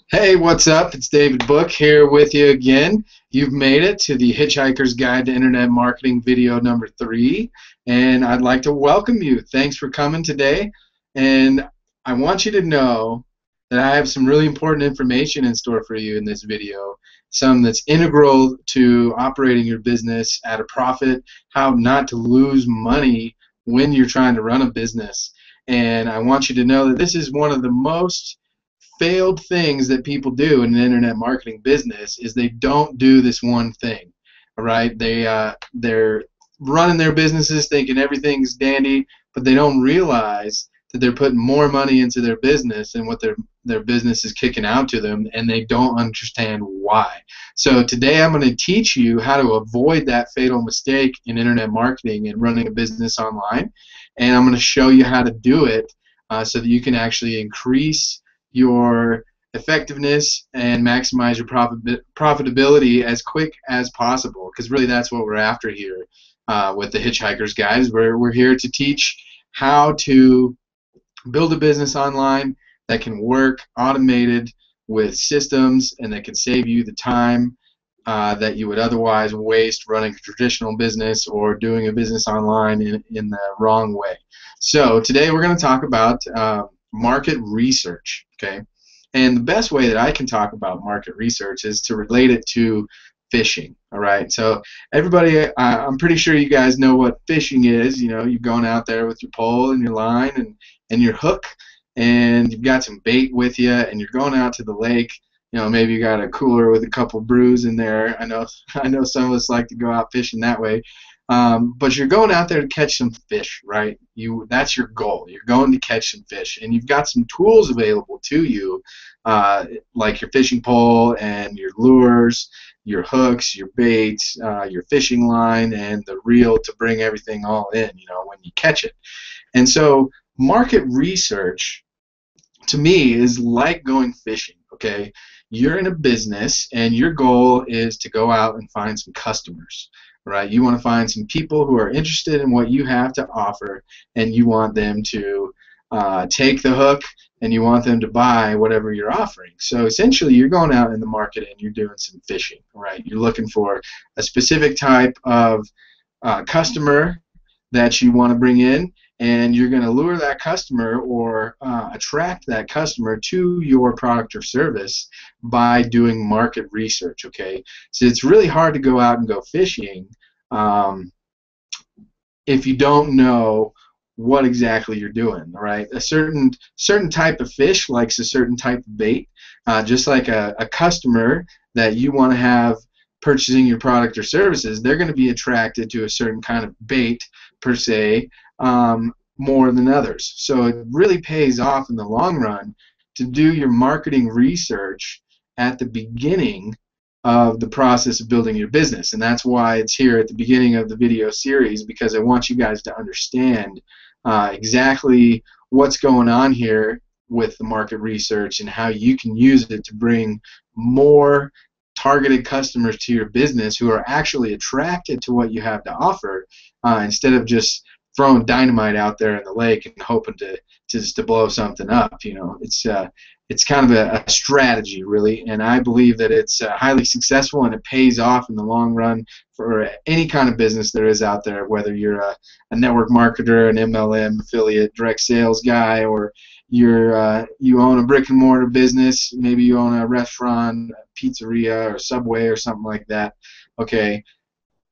Hey, what's up? It's David Book here with you again. You've made it to the Hitchhiker's Guide to Internet Marketing video number 3, and I'd like to welcome you. Thanks for coming today, and I want you to know that I have some really important information in store for you in this video, some that's integral to operating your business at a profit, how not to lose money when you're trying to run a business. And I want you to know that this is one of the most failed things that people do in an internet marketing business is they don't do this one thing. All right, they're running their businesses thinking everything's dandy, but they don't realize that they're putting more money into their business than what their business is kicking out to them, and they don't understand why. So today I'm going to teach you how to avoid that fatal mistake in internet marketing and running a business online, and I'm going to show you how to do it so that you can actually increase your effectiveness and maximize your profitability as quick as possible, because really that's what we're after here with the Hitchhiker's Guides. We're here to teach how to build a business online that can work automated with systems and that can save you the time that you would otherwise waste running a traditional business or doing a business online in the wrong way. So today we're going to talk about market research, okay? And the best way that I can talk about market research is to relate it to fishing, all right? So everybody, I'm pretty sure you guys know what fishing is. You know, you're going out there with your pole and your line and your hook, and you've got some bait with you, and you're going out to the lake. You know, maybe you got a cooler with a couple brews in there. I know, I know some of us like to go out fishing that way. But you're going out there to catch some fish, right? That's your goal. You're going to catch some fish, and you've got some tools available to you, like your fishing pole and your lures, your hooks, your baits, your fishing line, and the reel to bring everything all in, you know, when you catch it. And so market research to me is like going fishing, okay? You're in a business and your goal is to go out and find some customers, right? You want to find some people who are interested in what you have to offer, and you want them to take the hook, and you want them to buy whatever you're offering. So essentially you're going out in the market and you're doing some fishing, right? You're looking for a specific type of customer that you want to bring in, and you're going to lure that customer or attract that customer to your product or service by doing market research, okay? So it's really hard to go out and go fishing if you don't know what exactly you're doing, right? A certain type of fish likes a certain type of bait, just like a customer that you want to have purchasing your product or services, they're going to be attracted to a certain kind of bait per se, more than others. So it really pays off in the long run to do your marketing research at the beginning of the process of building your business. And that's why it's here at the beginning of the video series, because I want you guys to understand exactly what's going on here with the market research and how you can use it to bring more targeted customers to your business who are actually attracted to what you have to offer, instead of just throwing dynamite out there in the lake and hoping to just to blow something up. You know, it's kind of a strategy, really, and I believe that it's highly successful and it pays off in the long run for any kind of business there is out there, whether you're a network marketer, an MLM affiliate, direct sales guy, or you own a brick and mortar business. Maybe you own a restaurant, a pizzeria, or Subway, or something like that. Okay,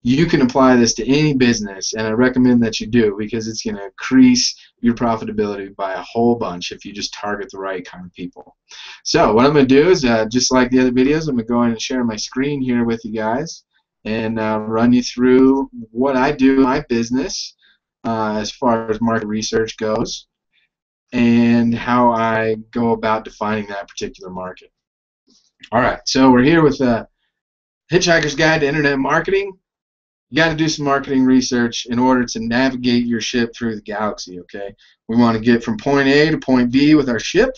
you can apply this to any business, and I recommend that you do, because it's going to increase your profitability by a whole bunch if you just target the right kind of people. So what I'm going to do is, just like the other videos, I'm going to go in and share my screen here with you guys and run you through what I do in my business as far as market research goes, and how I go about defining that particular market. All right, so we're here with Hitchhiker's Guide to Internet Marketing. You got to do some marketing research in order to navigate your ship through the galaxy, okay? We want to get from point A to point B with our ship.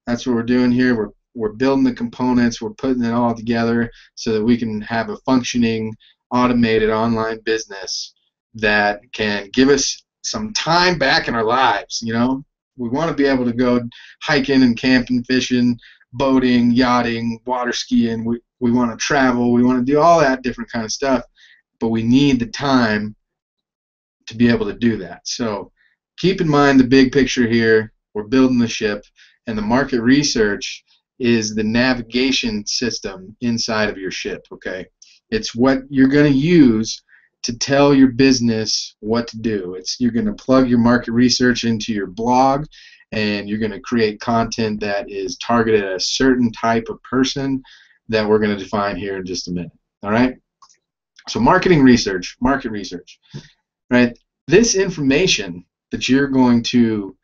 That's what we're doing here. We're building the components. We're putting it all together so that we can have a functioning, automated online business that can give us some time back in our lives, you know? We want to be able to go hiking and camping, fishing, boating, yachting, water skiing. We want to travel. We want to do all that different kind of stuff, but we need the time to be able to do that. So keep in mind the big picture here. We're building the ship, and the market research is the navigation system inside of your ship. Okay, it's what you're going to use to tell your business what to do. You're going to plug your market research into your blog, and you're going to create content that is targeted at a certain type of person that we're going to define here in just a minute. All right. So marketing research, market research, right? This information that you're going to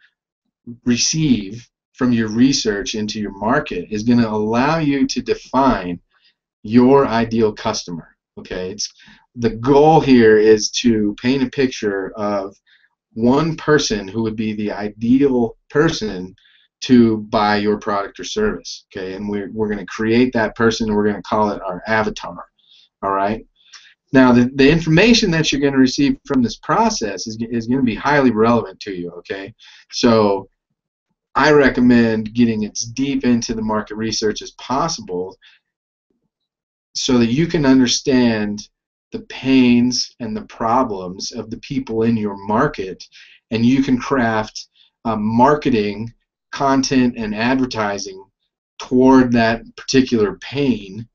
receive from your research into your market is going to allow you to define your ideal customer. Okay, the goal here is to paint a picture of one person who would be the ideal person to buy your product or service. Okay, and we're going to create that person, and we're going to call it our avatar. All right. Now, the information that you're going to receive from this process is going to be highly relevant to you. Okay, so I recommend getting as deep into the market research as possible so that you can understand the pains and the problems of the people in your market, and you can craft marketing, content, and advertising toward that particular pain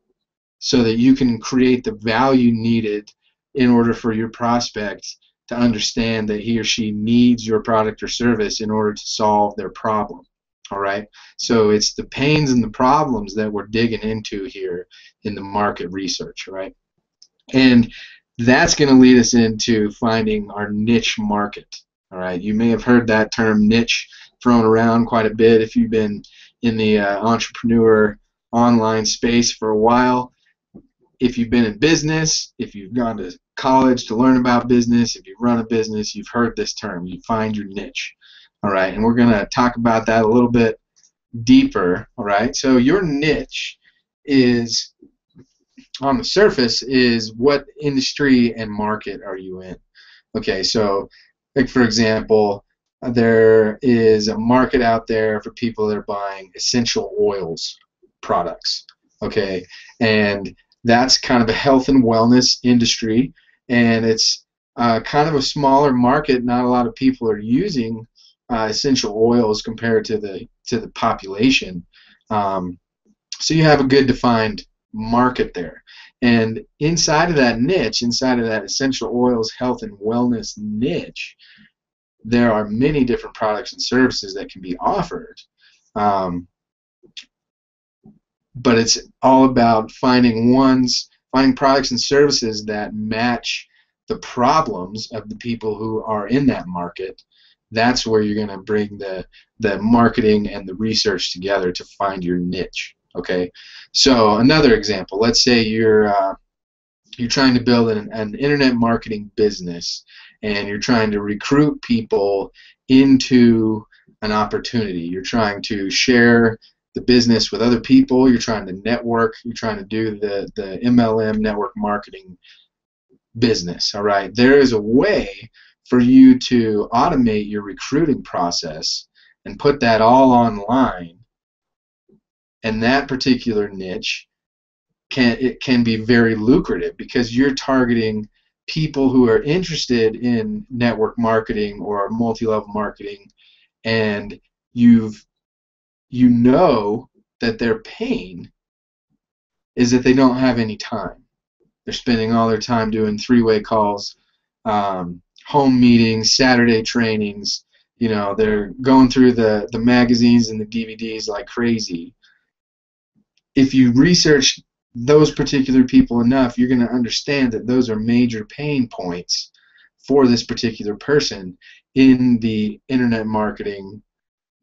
so that you can create the value needed in order for your prospect to understand that he or she needs your product or service in order to solve their problem. All right, so it's the pains and the problems that we're digging into here in the market research, right? And that's going to lead us into finding our niche market. All right, you may have heard that term niche thrown around quite a bit if you've been in the entrepreneur online space for a while. If you've been in business, if you've gone to college to learn about business, if you run a business, you've heard this term. You find your niche. All right, and we're going to talk about that a little bit deeper. All right, so your niche is, on the surface, is what industry and market are you in? Okay, so like for example, there is a market out there for people that are buying essential oils products. Okay, and that's kind of a health and wellness industry, and it's kind of a smaller market. Not a lot of people are using essential oils compared to the population. So you have a good defined market there, and inside of that niche, inside of that essential oils health and wellness niche, there are many different products and services that can be offered. But it's all about finding products and services that match the problems of the people who are in that market. That's where you're going to bring the marketing and the research together to find your niche. Okay, so another example. Let's say you're trying to build an internet marketing business, and you're trying to recruit people into an opportunity. You're trying to share the business with other people. You're trying to network. You're trying to do the MLM network marketing business. All right, there is a way for you to automate your recruiting process and put that all online, and that particular niche can be very lucrative because you're targeting people who are interested in network marketing or multi-level marketing, and you know that their pain is that they don't have any time. They're spending all their time doing three-way calls, home meetings, Saturday trainings. You know, they're going through the magazines and the DVDs like crazy. If you research those particular people enough, you're going to understand that those are major pain points for this particular person in the internet marketing,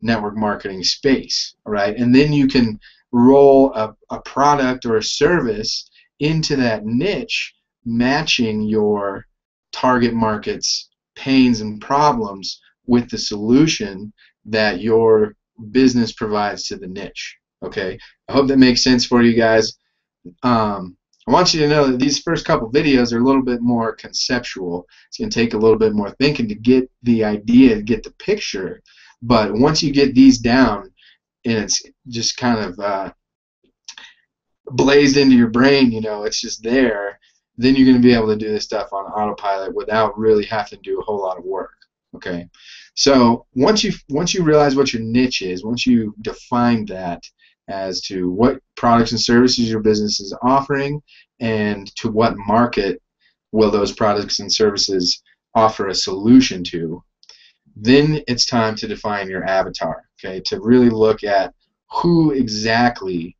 network marketing space, all right? And then you can roll a product or a service into that niche, matching your target market's pains and problems with the solution that your business provides to the niche. Okay, I hope that makes sense for you guys. I want you to know that these first couple videos are a little bit more conceptual. It's going to take a little bit more thinking to get the idea, to get the picture. But once you get these down, and it's just kind of blazed into your brain, it's just there, then you're going to be able to do this stuff on autopilot without really having to do a whole lot of work. Okay, so once you realize what your niche is, once you define that as to what products and services your business is offering and to what market will those products and services offer a solution to, then it's time to define your avatar, okay, to really look at who exactly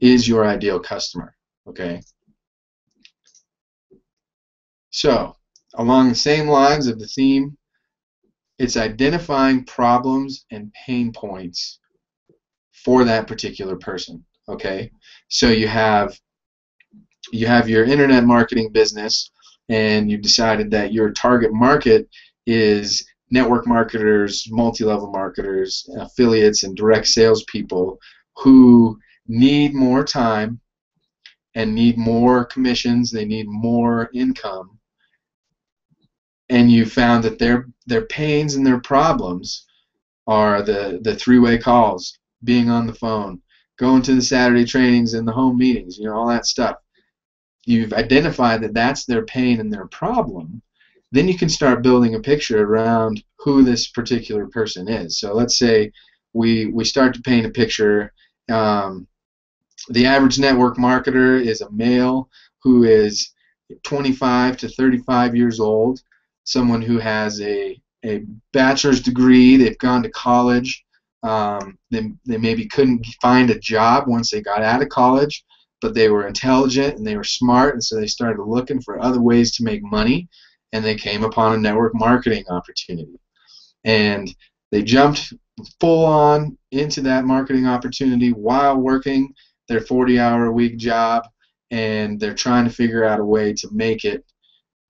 is your ideal customer, okay? So, along the same lines of the theme, it's identifying problems and pain points for that particular person, okay? So you have your internet marketing business, and you decided that your target market is network marketers, multi-level marketers, affiliates, and direct salespeople who need more time and need more commissions. They need more income, and you found that their pains and their problems are the three-way calls, being on the phone, going to the Saturday trainings and the home meetings, all that stuff. You've identified that that's their pain and their problem. Then you can start building a picture around who this particular person is. So let's say we start to paint a picture. The average network marketer is a male who is 25 to 35 years old, someone who has a bachelor's degree, they've gone to college, they maybe couldn't find a job once they got out of college, but they were intelligent and they were smart, and so they started looking for other ways to make money, and they came upon a network marketing opportunity. And they jumped full on into that marketing opportunity while working their 40-hour-a-week job, and they're trying to figure out a way to make it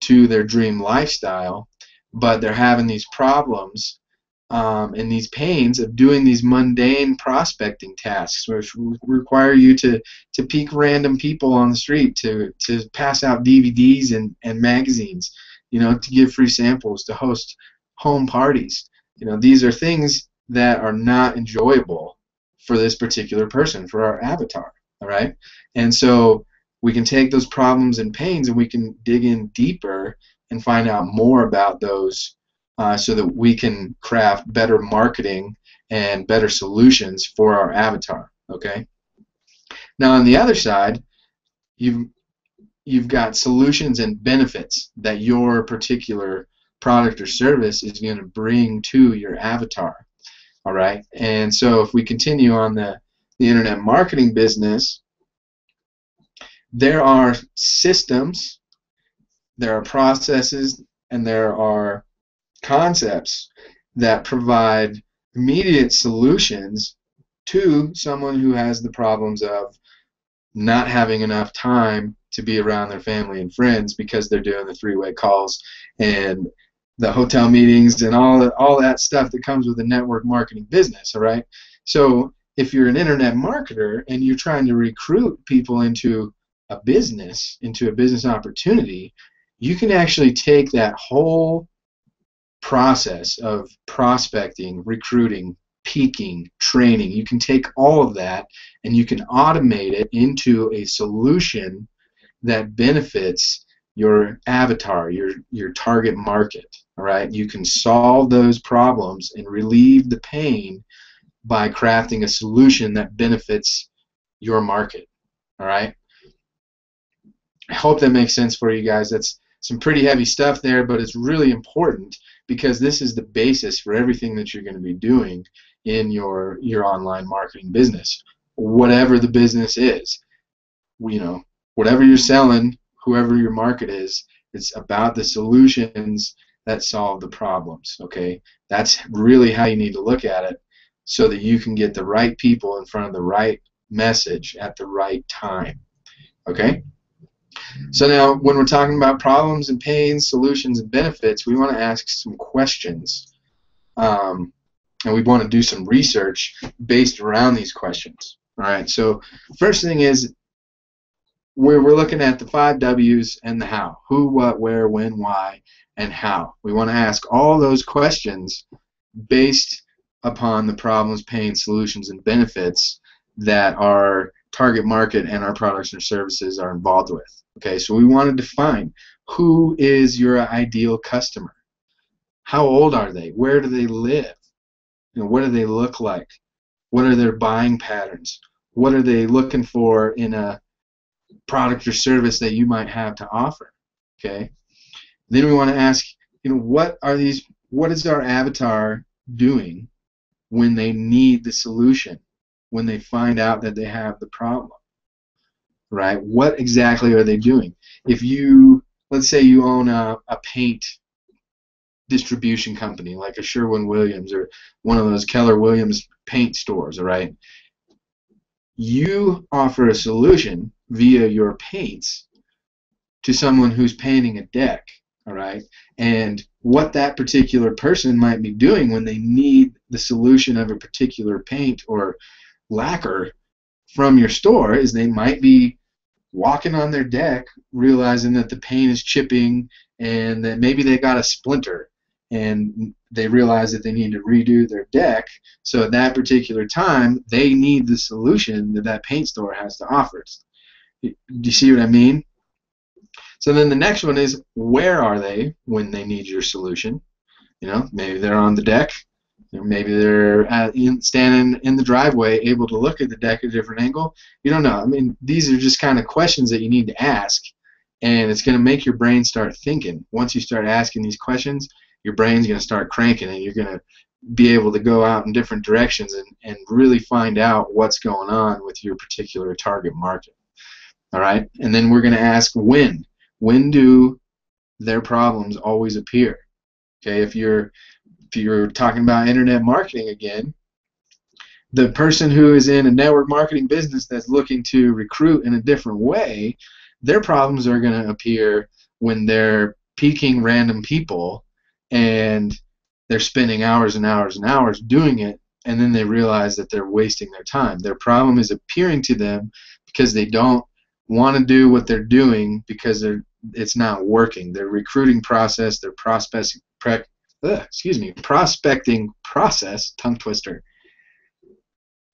to their dream lifestyle, but they're having these problems and these pains of doing these mundane prospecting tasks, which require you to pique random people on the street, to pass out DVDs and magazines, to give free samples, to host home parties. These are things that are not enjoyable for this particular person, for our avatar, all right? And so we can take those problems and pains and we can dig in deeper and find out more about those so that we can craft better marketing and better solutions for our avatar, okay? Now on the other side, you've got solutions and benefits that your particular product or service is going to bring to your avatar, all right? And so if we continue on the internet marketing business, there are systems, there are processes, and there are concepts that provide immediate solutions to someone who has the problems of not having enough time to be around their family and friends because they're doing the three-way calls and the hotel meetings and all that stuff that comes with a network marketing business, all right? So if you're an internet marketer and you're trying to recruit people into a business opportunity, you can actually take that whole process of prospecting, recruiting, peaking, training. You can take all of that and you can automate it into a solution that benefits your avatar, your target market. All right, you can solve those problems and relieve the pain by crafting a solution that benefits your market. All right. I hope that makes sense for you guys. That's some pretty heavy stuff there, but it's really important because this is the basis for everything that you're going to be doing in your online marketing business, whatever the business is. Whatever you're selling, whoever your market is, it's about the solutions that solve the problems. Okay, that's really how you need to look at it, so that you can get the right people in front of the right message at the right time. Okay. So now, when we're talking about problems and pains, solutions and benefits, we want to ask some questions, and we want to do some research based around these questions. All right. So first thing is we're looking at the 5 W's and the how: who, what, where, when, why, and how. We want to ask all those questions based upon the problems, pain, solutions, and benefits that our target market and our products and services are involved with. Okay, so we want to define who is your ideal customer. How old are they? Where do they live? What do they look like? What are their buying patterns? What are they looking for in a product or service that you might have to offer? Okay. Then we want to ask, what is our avatar doing when they need the solution, when they find out that they have the problem, right? What exactly are they doing? Let's say you own a paint distribution company like a Sherwin-Williams or one of those Keller Williams paint stores, all right? You offer a solution via your paints to someone who's painting a deck, all right? And what that particular person might be doing when they need the solution of a particular paint or lacquer from your store is they might be walking on their deck realizing that the paint is chipping and that maybe they got a splinter and they realize that they need to redo their deck. So at that particular time, they need the solution that that paint store has to offer. Do you see what I mean? So then the next one is, where are they when they need your solution? Maybe they're on the deck. Maybe they're standing in the driveway, able to look at the deck at a different angle. You don't know. I mean, these are just kind of questions that you need to ask, and it's going to make your brain start thinking. Once you start asking these questions, your brain's going to start cranking, and you're going to be able to go out in different directions and really find out what's going on with your particular target market. All right? And then we're going to ask when. When do their problems always appear? Okay, if you're talking about internet marketing again, the person who is in a network marketing business that's looking to recruit in a different way, their problems are going to appear when they're piquing random people and they're spending hours and hours and hours doing it, and then they realize that they're wasting their time. Their problem is appearing to them because they don't want to do what they're doing because it's not working. Their recruiting process, their prospecting process, tongue twister,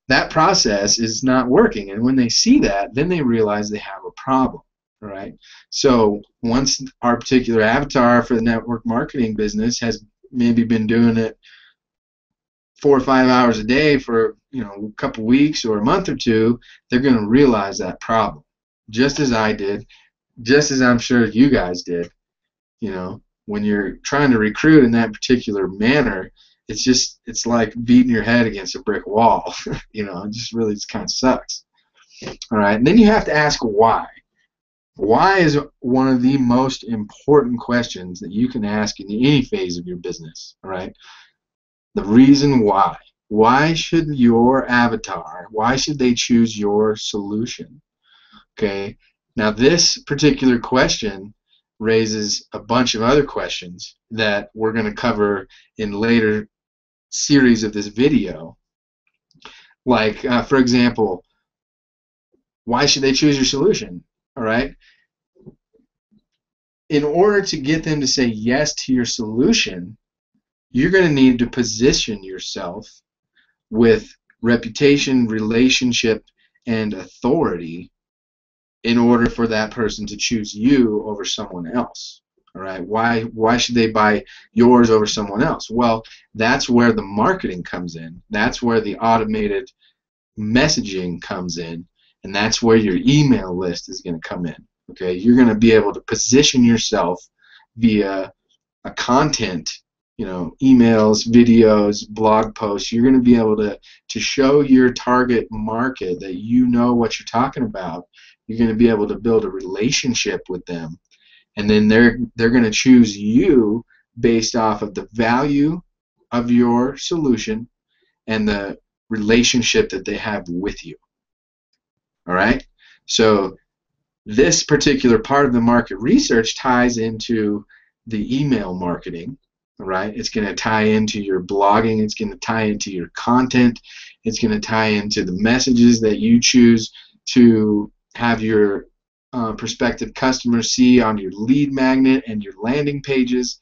that process is not working. And when they see that, then they realize they have a problem. All right. So once our particular avatar for the network marketing business has maybe been doing it 4 or 5 hours a day for a couple weeks or a month or two, they're going to realize that problem, just as I did, just as I'm sure you guys did. When you're trying to recruit in that particular manner, it's like beating your head against a brick wall. It just kind of sucks. All right, and then you have to ask why. Why is one of the most important questions that you can ask in any phase of your business. All right, the reason why. Why should your avatar? Why should they choose your solution? Okay. Now this particular question raises a bunch of other questions that we're going to cover in later series of this video. Like, for example, why should they choose your solution? All right. In order to get them to say yes to your solution, you're going to need to position yourself with reputation, relationship, and authority in order for that person to choose you over someone else. All right? Why should they buy yours over someone else? Well, that's where the marketing comes in. That's where the automated messaging comes in, and that's where your email list is going to come in. Okay? You're going to be able to position yourself via a content, emails, videos, blog posts. You're going to be able to show your target market that you know what you're talking about. You're going to be able to build a relationship with them, and then they're going to choose you based off of the value of your solution and the relationship that they have with you. All right? So this particular part of the market research ties into the email marketing. All right? It's going to tie into your blogging. It's going to tie into your content. It's going to tie into the messages that you choose to have your prospective customers see on your lead magnet and your landing pages.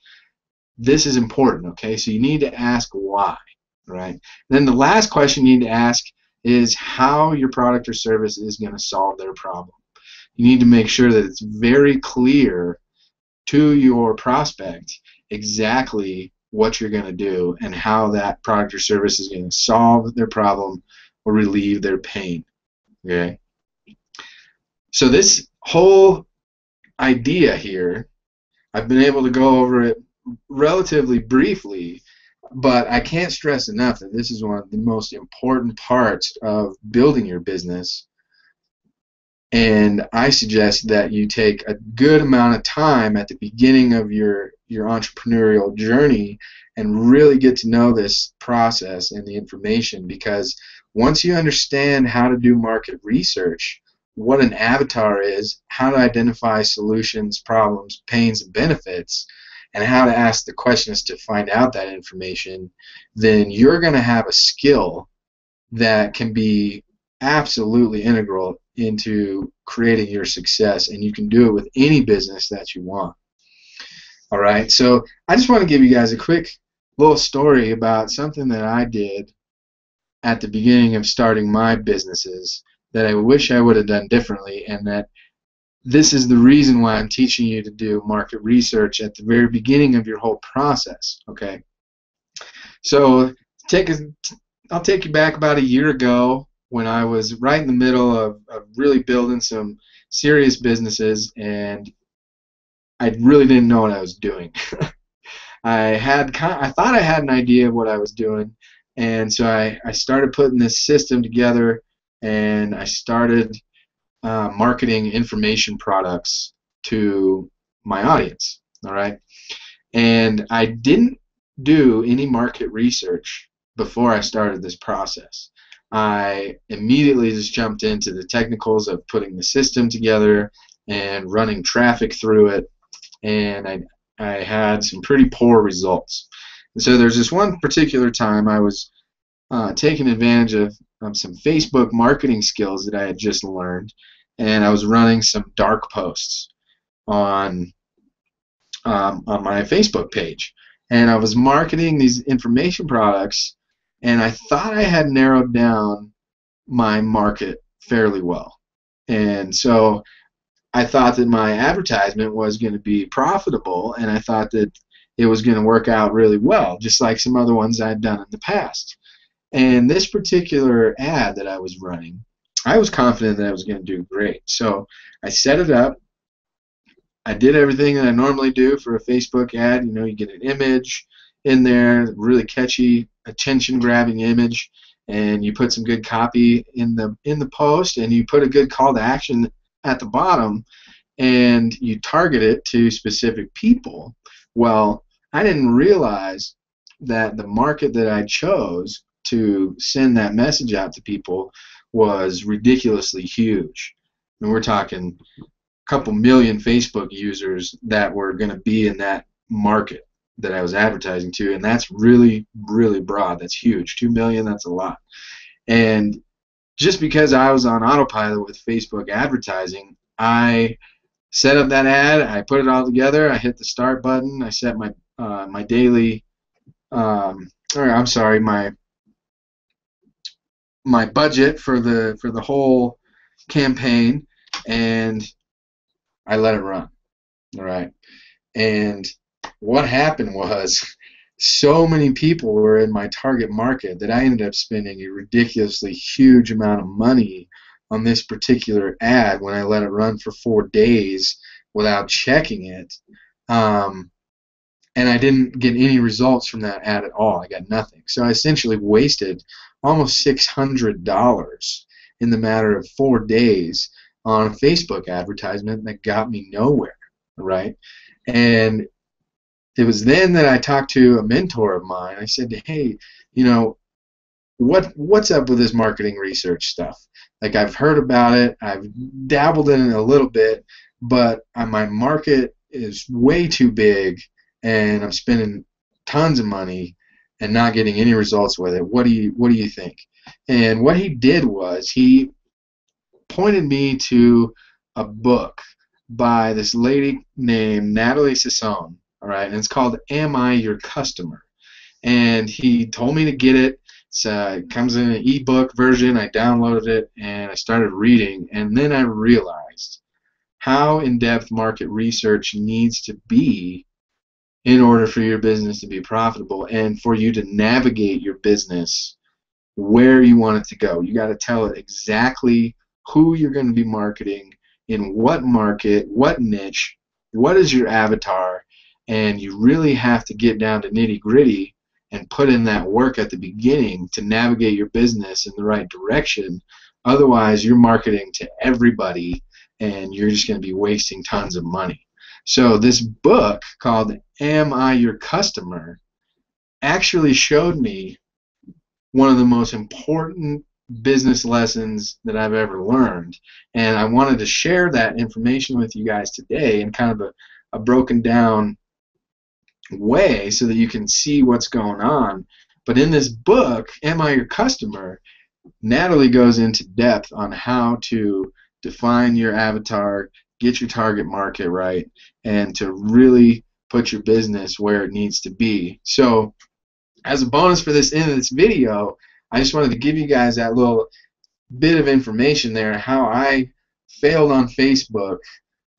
This is important, okay? So you need to ask why. right? Then the last question you need to ask is how your product or service is going to solve their problem. You need to make sure that it's very clear to your prospect exactly what you're going to do and how that product or service is going to solve their problem or relieve their pain. Okay? So this whole idea here, I've been able to go over it relatively briefly, but I can't stress enough that this is one of the most important parts of building your business. And I suggest that you take a good amount of time at the beginning of your entrepreneurial journey and really get to know this process and the information, because once you understand how to do market research, what an avatar is, how to identify solutions, problems, pains, and benefits, and how to ask the questions to find out that information, then you're going to have a skill that can be absolutely integral into creating your success, and you can do it with any business that you want. All right, so I just want to give you guys a quick little story about something that I did at the beginning of starting my businesses that I wish I would have done differently, and that this is the reason why I'm teaching you to do market research at the very beginning of your whole process. Okay, so I'll take you back about a year ago when I was right in the middle of really building some serious businesses, and I really didn't know what I was doing. I thought I had an idea of what I was doing, and so I started putting this system together, and I started marketing information products to my audience. All right, and I didn't do any market research before I started this process. I immediately just jumped into the technicals of putting the system together and running traffic through it, and I had some pretty poor results. And so there's this one particular time I was taking advantage of some Facebook marketing skills that I had just learned, and I was running some dark posts on my Facebook page, and I was marketing these information products, and I thought I had narrowed down my market fairly well, and so I thought that my advertisement was going to be profitable, and I thought that it was going to work out really well, just like some other ones I'd done in the past. And this particular ad that I was running, I was confident that I was going to do great. So I set it up. I did everything that I normally do for a Facebook ad. You know, you get an image in there, really catchy, attention-grabbing image, and you put some good copy in the post, and you put a good call to action at the bottom, and you target it to specific people. Well, I didn't realize that the market that I chose to send that message out to people was ridiculously huge. And we're talking couple million Facebook users that were going to be in that market that I was advertising to, and that's really, really broad. That's huge. 2 million, that's a lot. And just because I was on autopilot with Facebook advertising, I set up that ad, I put it all together, I hit the start button, I set my my daily, my budget for the whole campaign, and I let it run. All right. And what happened was so many people were in my target market that I ended up spending a ridiculously huge amount of money on this particular ad when I let it run for 4 days without checking it. And I didn't get any results from that ad at all. I got nothing. So I essentially wasted almost $600 in the matter of 4 days on a Facebook advertisement that got me nowhere, right? And it was then that I talked to a mentor of mine. I said, hey, you know, what's up with this marketing research stuff? Like, I've heard about it, I've dabbled in it a little bit, but my market is way too big, and I'm spending tons of money and not getting any results with it. What do you think? And what he did was he pointed me to a book by this lady named Natalie Sisson, all right, and it's called Am I Your Customer? and he told me to get it. It comes in an ebook version. I downloaded it and I started reading, and then I realized how in-depth market research needs to be in order for your business to be profitable and for you to navigate your business where you want it to go. You got to tell it exactly who you're going to be marketing, in what market, what niche, what is your avatar, and you really have to get down to nitty-gritty and put in that work at the beginning to navigate your business in the right direction. Otherwise, you're marketing to everybody and you're just going to be wasting tons of money. So this book called Am I Your Customer actually showed me one of the most important business lessons that I've ever learned, and I wanted to share that information with you guys today in kind of a broken down way so that you can see what's going on. But in this book, Am I Your Customer, Natalie goes into depth on how to define your avatar, get your target market right, and to really put your business where it needs to be. So as a bonus for this end of this video, I just wanted to give you guys that little bit of information there, how I failed on Facebook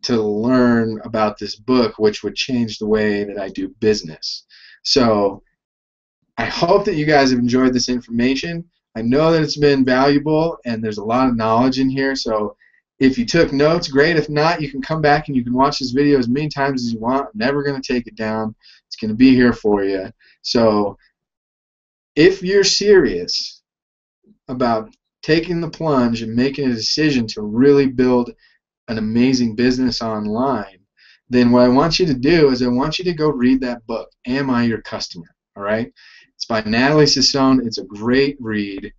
to learn about this book, which would change the way that I do business. So I hope that you guys have enjoyed this information. I know that it's been valuable and there's a lot of knowledge in here, so if you took notes, great. If not, you can come back and you can watch this video as many times as you want. I'm never going to take it down. It's going to be here for you. So if you're serious about taking the plunge and making a decision to really build an amazing business online, then what I want you to do is I want you to go read that book, Am I Your Customer? All right? It's by Natalie Sassone. It's a great read.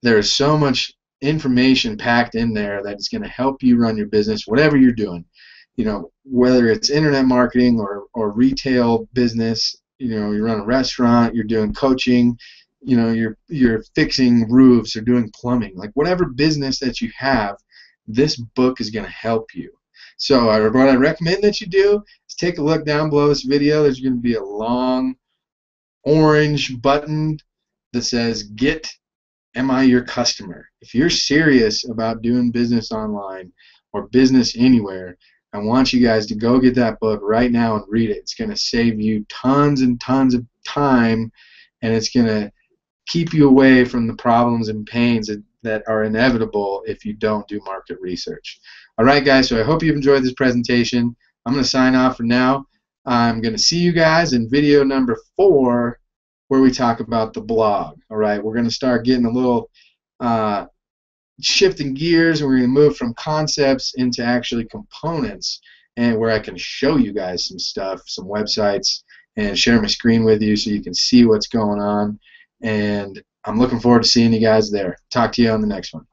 There's so much information packed in there that is going to help you run your business, whatever you're doing. You know, whether it's internet marketing or retail business, you know, you run a restaurant, you're doing coaching, you know, you're fixing roofs or doing plumbing, like whatever business that you have, this book is going to help you. So what I recommend that you do is take a look down below this video. There's going to be a long orange button that says Get Am I Your Customer? If you're serious about doing business online or business anywhere, I want you guys to go get that book right now and read it. It's going to save you tons and tons of time, and it's going to keep you away from the problems and pains that are inevitable if you don't do market research. All right, guys, so I hope you've enjoyed this presentation. I'm going to sign off for now. I'm going to see you guys in video number 4, where we talk about the blog. All right, we're going to start getting a little shifting gears, and we're going to move from concepts into actually components, and where I can show you guys some stuff, some websites, and share my screen with you so you can see what's going on. And I'm looking forward to seeing you guys there. Talk to you on the next one.